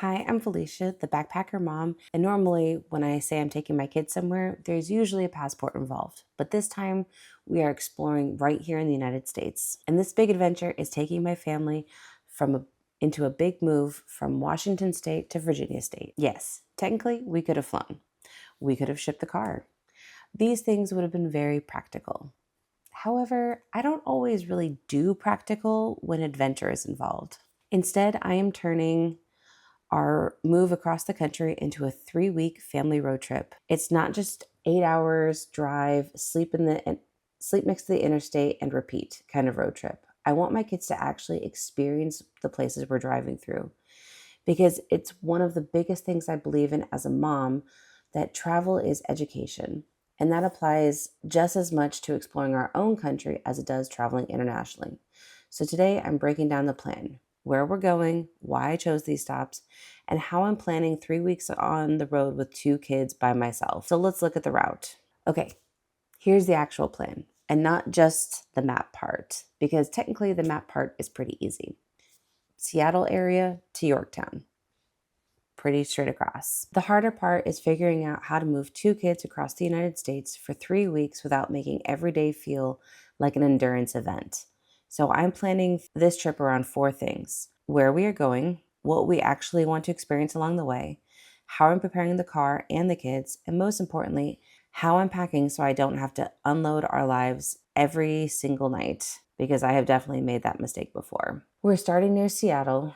Hi, I'm Felicia, the backpacker mom, and normally when I say I'm taking my kids somewhere, there's usually a passport involved. But this time we are exploring right here in the United States. And this big adventure is taking my family into a big move from Washington State to Virginia State. Yes, technically we could have flown. We could have shipped the car. These things would have been very practical. However, I don't always really do practical when adventure is involved. Instead, I am turning our move across the country into a 3-week family road trip. It's not just 8 hours drive, sleep next to the interstate and repeat kind of road trip. I want my kids to actually experience the places we're driving through because it's one of the biggest things I believe in as a mom, that travel is education. And that applies just as much to exploring our own country as it does traveling internationally. So today I'm breaking down the plan, where we're going, why I chose these stops, and how I'm planning 3 weeks on the road with 2 kids by myself. So let's look at the route. Okay, here's the actual plan, and not just the map part, because technically the map part is pretty easy. Seattle area to Yorktown. Pretty straight across. The harder part is figuring out how to move 2 kids across the United States for 3 weeks without making every day feel like an endurance event. So I'm planning this trip around 4 things: where we are going, what we actually want to experience along the way, how I'm preparing the car and the kids, and most importantly, how I'm packing so I don't have to unload our lives every single night, because I have definitely made that mistake before. We're starting near Seattle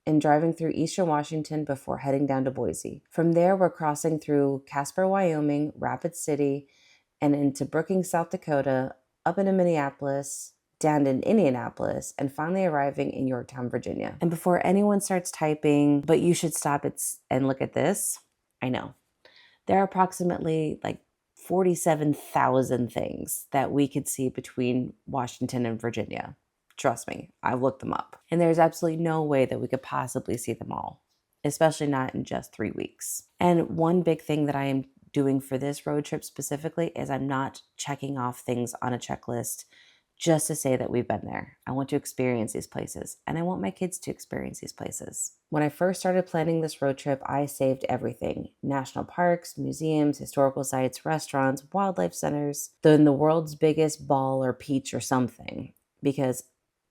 and driving through eastern Washington before heading down to Boise. From there, we're crossing through Casper, Wyoming, Rapid City, and into Brookings, South Dakota, up into Minneapolis, down to Indianapolis, and finally arriving in Yorktown, Virginia. And before anyone starts typing, but you should stop it and look at this, I know. There are approximately 47,000 things that we could see between Washington and Virginia. Trust me, I've looked them up. And there's absolutely no way that we could possibly see them all, especially not in just 3 weeks. And one big thing that I am doing for this road trip specifically is I'm not checking off things on a checklist just to say that we've been there. I want to experience these places, and I want my kids to experience these places. When I first started planning this road trip, I saved everything: national parks, museums, historical sites, restaurants, wildlife centers, then the world's biggest ball or peach or something, because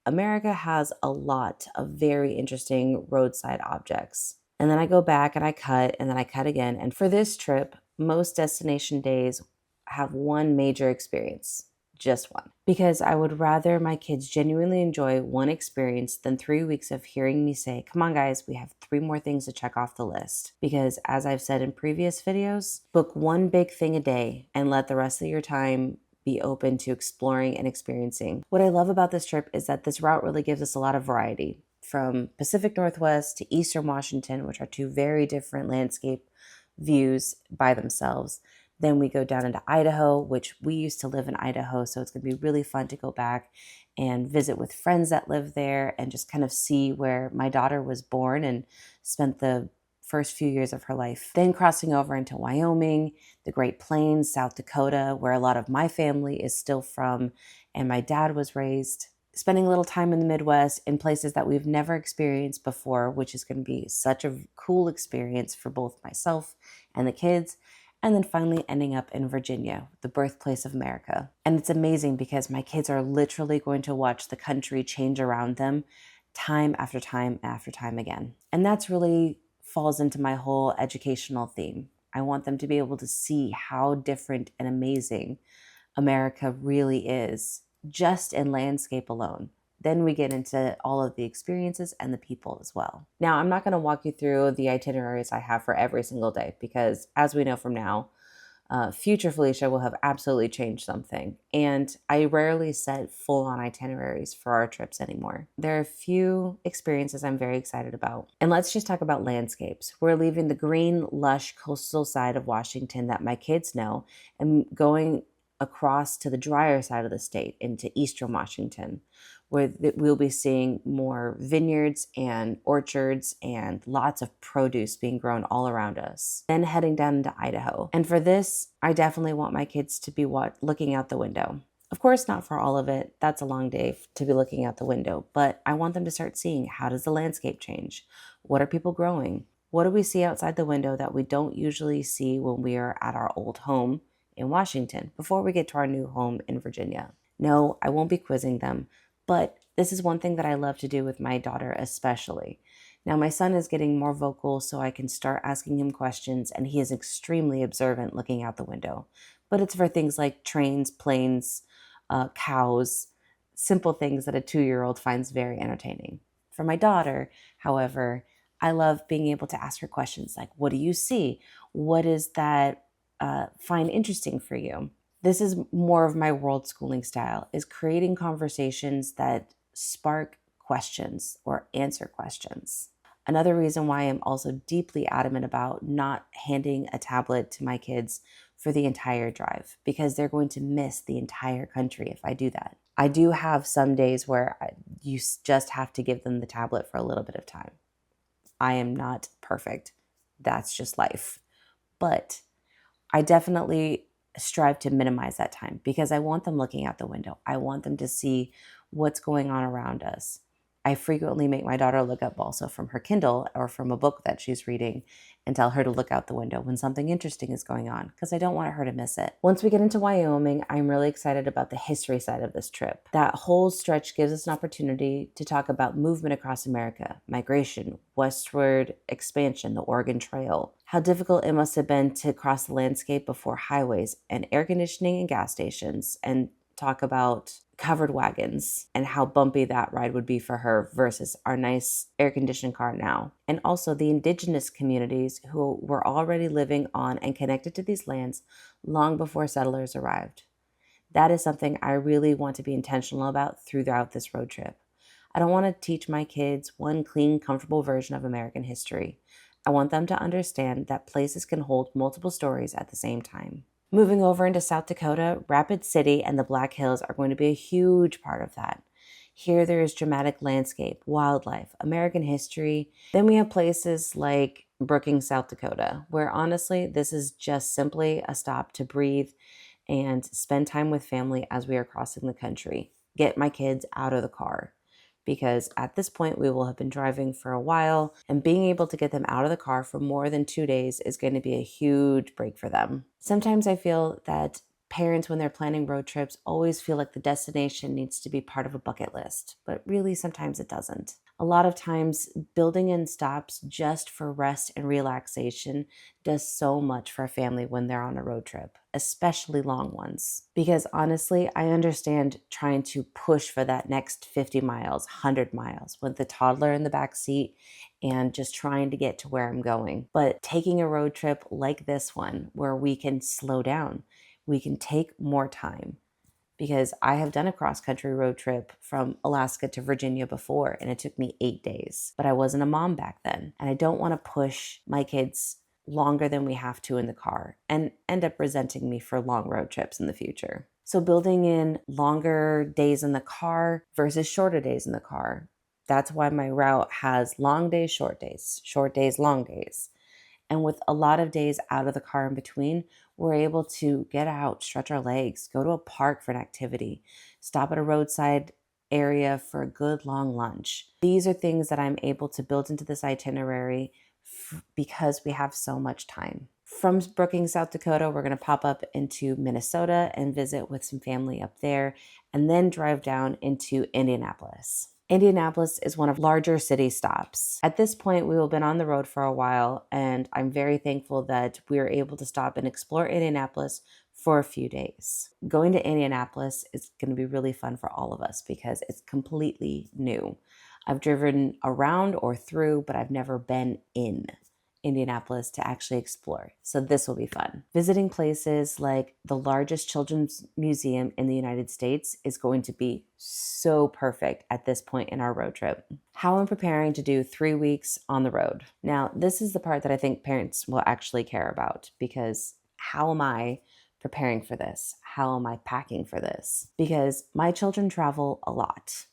America has a lot of very interesting roadside objects. And then I go back and I cut, and then I cut again. And for this trip, most destination days have one major experience. Just one. Because I would rather my kids genuinely enjoy one experience than 3 weeks of hearing me say, come on guys, we have 3 more things to check off the list. Because as I've said in previous videos, book one big thing a day and let the rest of your time be open to exploring and experiencing. What I love about this trip is that this route really gives us a lot of variety, from Pacific Northwest to Eastern Washington, which are 2 very different landscape views by themselves. Then we go down into Idaho, which we used to live in Idaho, so it's going to be really fun to go back and visit with friends that live there and just kind of see where my daughter was born and spent the first few years of her life. Then crossing over into Wyoming, the Great Plains, South Dakota, where a lot of my family is still from and my dad was raised. Spending a little time in the Midwest in places that we've never experienced before, which is going to be such a cool experience for both myself and the kids. And then finally ending up in Virginia, the birthplace of America. And it's amazing because my kids are literally going to watch the country change around them time after time after time again. And that's really falls into my whole educational theme. I want them to be able to see how different and amazing America really is, just in landscape alone. Then we get into all of the experiences and the people as well. Now, I'm not going to walk you through the itineraries I have for every single day because, as we know from now, future Felicia will have absolutely changed something. And I rarely set full-on itineraries for our trips anymore. There are a few experiences I'm very excited about. And let's just talk about landscapes. We're leaving the green, lush coastal side of Washington that my kids know and going across to the drier side of the state into eastern Washington, where we'll be seeing more vineyards and orchards and lots of produce being grown all around us. Then heading down into Idaho. And for this, I definitely want my kids to be looking out the window. Of course, not for all of it. That's a long day to be looking out the window. But I want them to start seeing, how does the landscape change? What are people growing? What do we see outside the window that we don't usually see when we are at our old home in Washington before we get to our new home in Virginia? No, I won't be quizzing them, but this is one thing that I love to do with my daughter especially. Now, my son is getting more vocal, so I can start asking him questions, and he is extremely observant looking out the window. But it's for things like trains, planes, cows, simple things that a 2-year-old finds very entertaining. For my daughter, however, I love being able to ask her questions like, what do you see? What is that find interesting for you? This is more of my world schooling style, is creating conversations that spark questions or answer questions. Another reason why I'm also deeply adamant about not handing a tablet to my kids for the entire drive, because they're going to miss the entire country if I do that. I do have some days where you just have to give them the tablet for a little bit of time. I am not perfect. That's just life. But I definitely strive to minimize that time because I want them looking out the window. I want them to see what's going on around us. I frequently make my daughter look up also from her Kindle or from a book that she's reading and tell her to look out the window when something interesting is going on because I don't want her to miss it. Once we get into Wyoming, I'm really excited about the history side of this trip. That whole stretch gives us an opportunity to talk about movement across America, migration, westward expansion, the Oregon Trail, how difficult it must have been to cross the landscape before highways and air conditioning and gas stations, and talk about covered wagons and how bumpy that ride would be for her versus our nice air-conditioned car now. And also the indigenous communities who were already living on and connected to these lands long before settlers arrived. That is something I really want to be intentional about throughout this road trip. I don't want to teach my kids one clean, comfortable version of American history. I want them to understand that places can hold multiple stories at the same time. Moving over into South Dakota, Rapid City and the Black Hills are going to be a huge part of that. Here there is dramatic landscape, wildlife, American history. Then we have places like Brookings, South Dakota, where honestly, this is just simply a stop to breathe and spend time with family as we are crossing the country. Get my kids out of the car. Because at this point, we will have been driving for a while, and being able to get them out of the car for more than 2 days is going to be a huge break for them. Sometimes I feel that parents, when they're planning road trips, always feel like the destination needs to be part of a bucket list, but really sometimes it doesn't. A lot of times, building in stops just for rest and relaxation does so much for a family when they're on a road trip, especially long ones. Because honestly, I understand trying to push for that next 50 miles, 100 miles with the toddler in the back seat and just trying to get to where I'm going. But taking a road trip like this one, where we can slow down, we can take more time. Because I have done a cross-country road trip from Alaska to Virginia before, and it took me 8 days. But I wasn't a mom back then, and I don't want to push my kids longer than we have to in the car and end up resenting me for long road trips in the future. So building in longer days in the car versus shorter days in the car. That's why my route has long days, short days, long days. And with a lot of days out of the car in between, we're able to get out, stretch our legs, go to a park for an activity, stop at a roadside area for a good long lunch. These are things that I'm able to build into this itinerary because we have so much time. From Brookings, South Dakota, we're going to pop up into Minnesota and visit with some family up there, and then drive down into Indianapolis. Indianapolis is one of larger city stops. At this point, we will have been on the road for a while, and I'm very thankful that we were able to stop and explore Indianapolis for a few days. Going to Indianapolis is going to be really fun for all of us because it's completely new. I've driven around or through, but I've never been in Indianapolis to actually explore. So this will be fun. Visiting places like the largest children's museum in the United States is going to be so perfect at this point in our road trip. How I'm preparing to do 3 weeks on the road. Now, this is the part that I think parents will actually care about, because how am I preparing for this? How am I packing for this? Because my children travel a lot.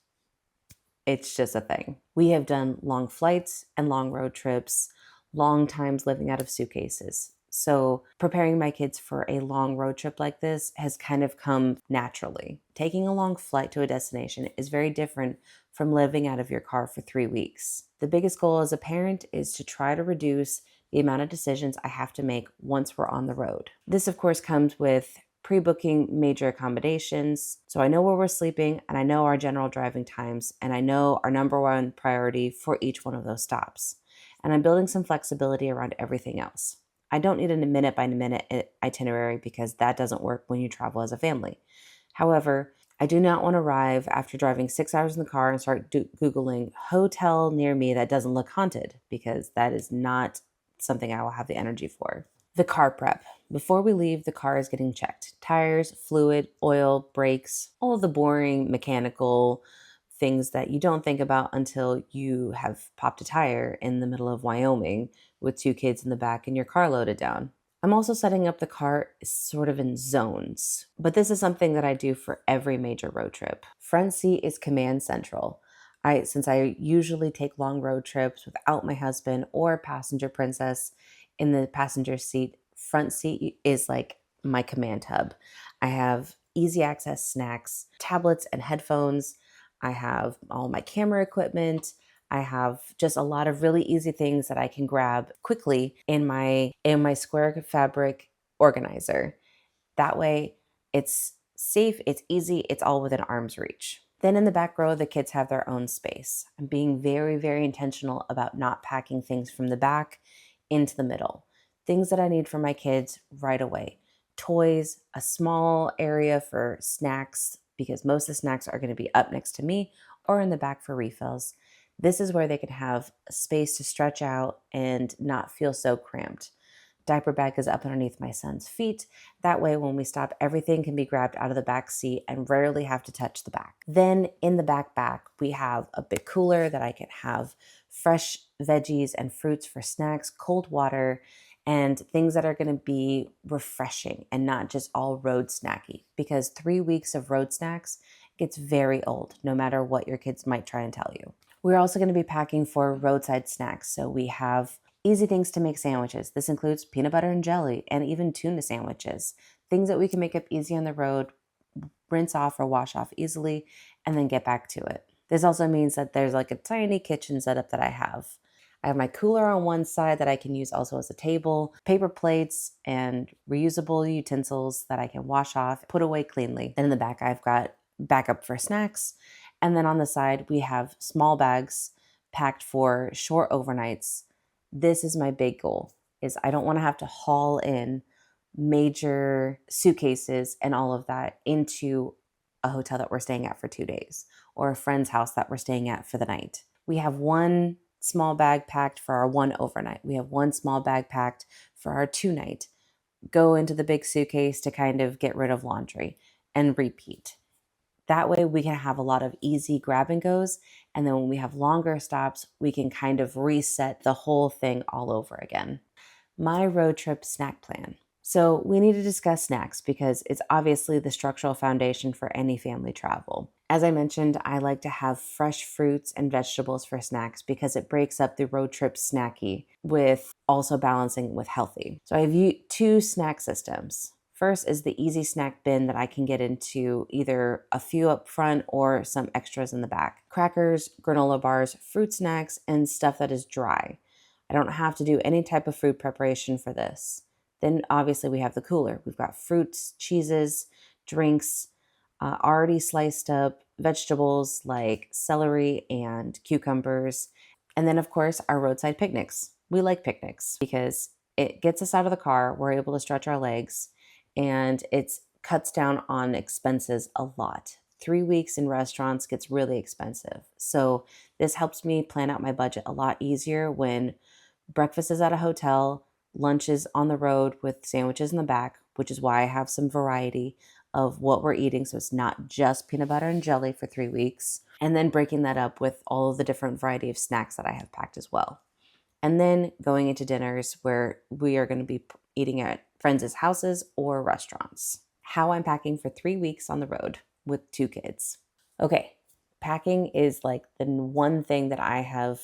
It's just a thing. We have done long flights and long road trips, long times living out of suitcases. So preparing my kids for a long road trip like this has kind of come naturally. Taking a long flight to a destination is very different from living out of your car for 3 weeks. The biggest goal as a parent is to try to reduce the amount of decisions I have to make once we're on the road. This, of course, comes with pre-booking major accommodations. So I know where we're sleeping, and I know our general driving times, and I know our number one priority for each one of those stops. And I'm building some flexibility around everything else. I don't need a minute by minute itinerary because that doesn't work when you travel as a family. However, I do not want to arrive after driving 6 hours in the car and start Googling hotel near me that doesn't look haunted, because that is not something I will have the energy for. The car prep. Before we leave, the car is getting checked. Tires, fluid, oil, brakes, all of the boring mechanical things that you don't think about until you have popped a tire in the middle of Wyoming with 2 kids in the back and your car loaded down. I'm also setting up the car sort of in zones, but this is something that I do for every major road trip. Front seat is command central. Since I usually take long road trips without my husband or passenger princess in the passenger seat, front seat is like my command hub. I have easy access snacks, tablets and headphones. I have all my camera equipment. I have just a lot of really easy things that I can grab quickly in my square fabric organizer. That way it's safe, it's easy, it's all within arm's reach. Then in the back row, the kids have their own space. I'm being very, very intentional about not packing things from the back into the middle. Things that I need for my kids right away. Toys, a small area for snacks, because most of the snacks are going to be up next to me or in the back for refills. This is where they can have a space to stretch out and not feel so cramped. Diaper bag is up underneath my son's feet. That way, when we stop, everything can be grabbed out of the back seat and rarely have to touch the back. Then in the back, we have a big cooler that I can have fresh veggies and fruits for snacks, cold water, and things that are going to be refreshing and not just all road snacky, because 3 weeks of road snacks gets very old, no matter what your kids might try and tell you. We're also going to be packing for roadside snacks. So we have easy things to make sandwiches. This includes peanut butter and jelly and even tuna sandwiches, things that we can make up easy on the road, rinse off or wash off easily, and then get back to it. This also means that there's like a tiny kitchen setup that I have. I have my cooler on one side that I can use also as a table, paper plates and reusable utensils that I can wash off, put away cleanly. Then in the back, I've got backup for snacks. And then on the side, we have small bags packed for short overnights. This is my big goal, is I don't want to have to haul in major suitcases and all of that into a hotel that we're staying at for 2 days or a friend's house that we're staying at for the night. We have one small bag packed for our one overnight. We have one small bag packed for our 2-night. Go into the big suitcase to kind of get rid of laundry and repeat. That way we can have a lot of easy grab and goes. And then when we have longer stops, we can kind of reset the whole thing all over again. My road trip snack plan. So we need to discuss snacks because it's obviously the structural foundation for any family travel. As I mentioned, I like to have fresh fruits and vegetables for snacks because it breaks up the road trip snacky with also balancing with healthy. So I have 2 snack systems. First is the easy snack bin that I can get into either a few up front or some extras in the back. Crackers, granola bars, fruit snacks, and stuff that is dry. I don't have to do any type of food preparation for this. Then obviously we have the cooler. We've got fruits, cheeses, drinks, already sliced up vegetables like celery and cucumbers. And then of course our roadside picnics. We like picnics because it gets us out of the car. We're able to stretch our legs and it cuts down on expenses a lot. 3 weeks in restaurants gets really expensive. So this helps me plan out my budget a lot easier when breakfast is at a hotel, lunch is on the road with sandwiches in the back, which is why I have some variety of what we're eating. So it's not just peanut butter and jelly for 3 weeks. And then breaking that up with all of the different variety of snacks that I have packed as well. And then going into dinners where we are going to be eating at friends' houses or restaurants. How I'm packing for 3 weeks on the road with 2 kids. Okay, packing is like the one thing that I have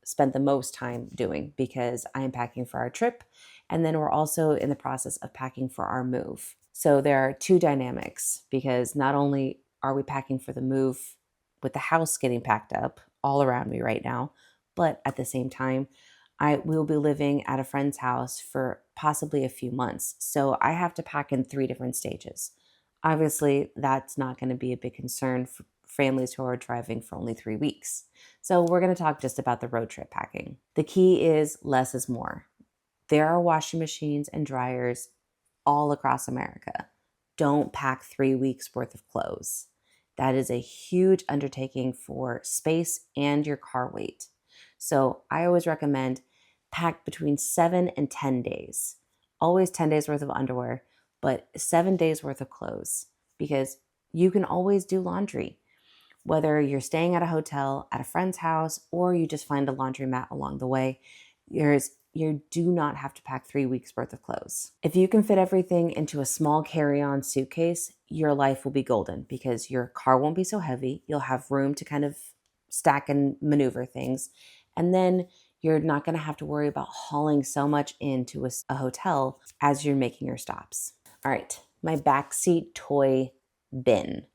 spent the most time doing because I am packing for our trip. And then we're also in the process of packing for our move. So there are two dynamics because not only are we packing for the move with the house getting packed up all around me right now, but at the same time, I will be living at a friend's house for possibly a few months. So I have to pack in 3 different stages. Obviously, that's not going to be a big concern for families who are driving for only 3 weeks. So we're going to talk just about the road trip packing. The key is less is more. There are washing machines and dryers all across America. Don't pack 3 weeks worth of clothes. That is a huge undertaking for space and your car weight. So I always recommend pack between 7 and 10 days. Always 10 days worth of underwear, but 7 days worth of clothes because you can always do laundry. Whether you're staying at a hotel, at a friend's house, or you just find a laundromat along the way, you do not have to pack 3 weeks worth of clothes. If you can fit everything into a small carry-on suitcase, your life will be golden because your car won't be so heavy. You'll have room to kind of stack and maneuver things. And then you're not going to have to worry about hauling so much into a hotel as you're making your stops. All right, my backseat toy bin.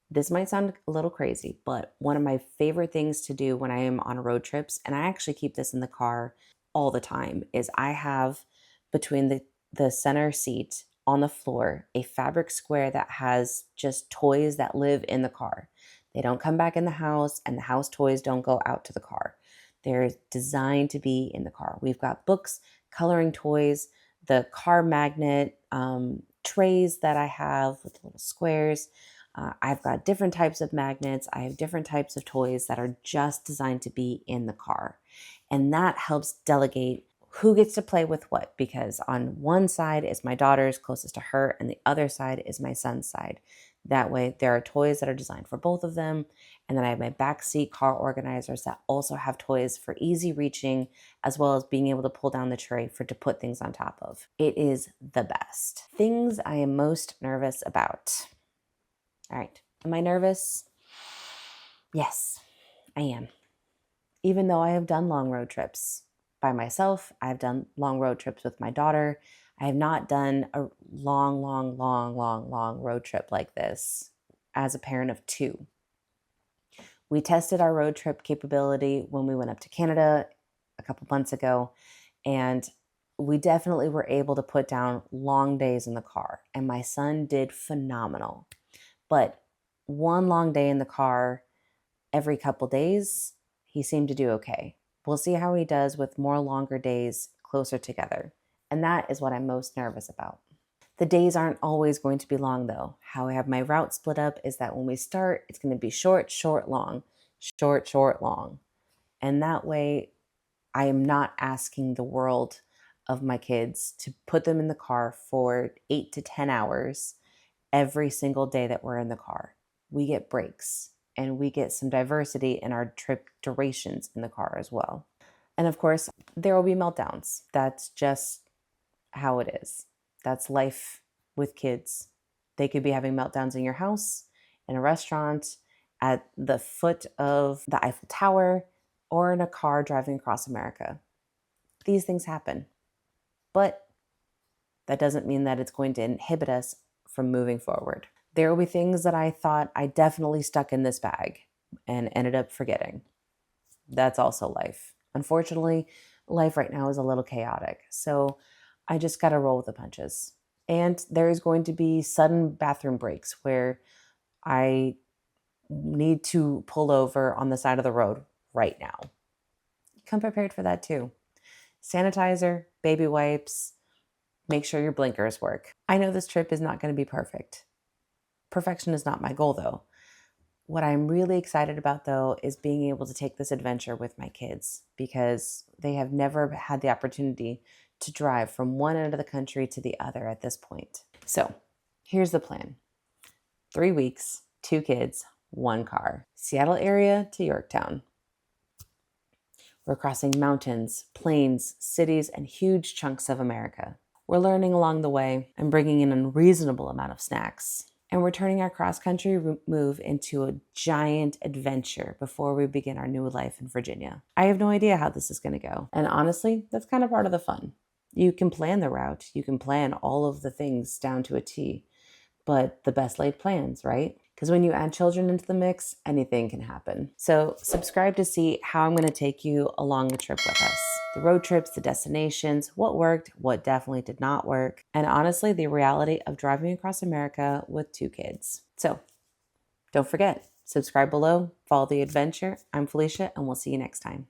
This might sound a little crazy, but one of my favorite things to do when I am on road trips, and I actually keep this in the car all the time, is I have between the center seat on the floor a fabric square that has just toys that live in the car. They don't come back in the house, and the house toys don't go out to the car. They're designed to be in the car. We've got books, coloring toys, the car magnet trays that I have with little squares. I've got different types of magnets. I have different types of toys that are just designed to be in the car. And that helps delegate who gets to play with what, because on one side is my daughter's closest to her, and the other side is my son's side. That way, there are toys that are designed for both of them. And then I have my backseat car organizers that also have toys for easy reaching, as well as being able to pull down the tray to put things on top of. It is the best. Things I am most nervous about. All right. Am I nervous? Yes, I am. Even though I have done long road trips by myself, I've done long road trips with my daughter. I have not done a long road trip like this as a parent of 2. We tested our road trip capability when we went up to Canada a couple months ago, and we definitely were able to put down long days in the car, and my son did phenomenal. But one long day in the car every couple days, he seemed to do okay. We'll see how he does with more longer days closer together. And that is what I'm most nervous about. The days aren't always going to be long though. How I have my route split up is that when we start, it's going to be short, long. And that way I am not asking the world of my kids to put them in the car for 8 to 10 hours every single day that we're in the car. We get breaks and we get some diversity in our trip durations in the car as well. And of course, there will be meltdowns. That's just how it is. That's life with kids. They could be having meltdowns in your house, in a restaurant, at the foot of the Eiffel Tower, or in a car driving across America. These things happen. But that doesn't mean that it's going to inhibit us from moving forward. There will be things that I thought I definitely stuck in this bag and ended up forgetting. That's also life. Unfortunately, life right now is a little chaotic. So I just got to roll with the punches. And there is going to be sudden bathroom breaks where I need to pull over on the side of the road right now. Come prepared for that too. Sanitizer, baby wipes, make sure your blinkers work. I know this trip is not going to be perfect. Perfection is not my goal though. What I'm really excited about though is being able to take this adventure with my kids because they have never had the opportunity to drive from one end of the country to the other at this point. So here's the plan. 3 weeks, 2 kids, 1 car. Seattle area to Yorktown. We're crossing mountains, plains, cities, and huge chunks of America. We're learning along the way and bringing in a reasonable amount of snacks. And we're turning our cross-country move into a giant adventure before we begin our new life in Virginia. I have no idea how this is going to go. And honestly, that's kind of part of the fun. You can plan the route. You can plan all of the things down to a T. But the best laid plans, right? Because when you add children into the mix, anything can happen. So subscribe to see how I'm going to take you along the trip with us. The road trips, the destinations, what worked, what definitely did not work, and honestly, the reality of driving across America with 2 kids. So don't forget, subscribe below, follow the adventure. I'm Felicia, and we'll see you next time.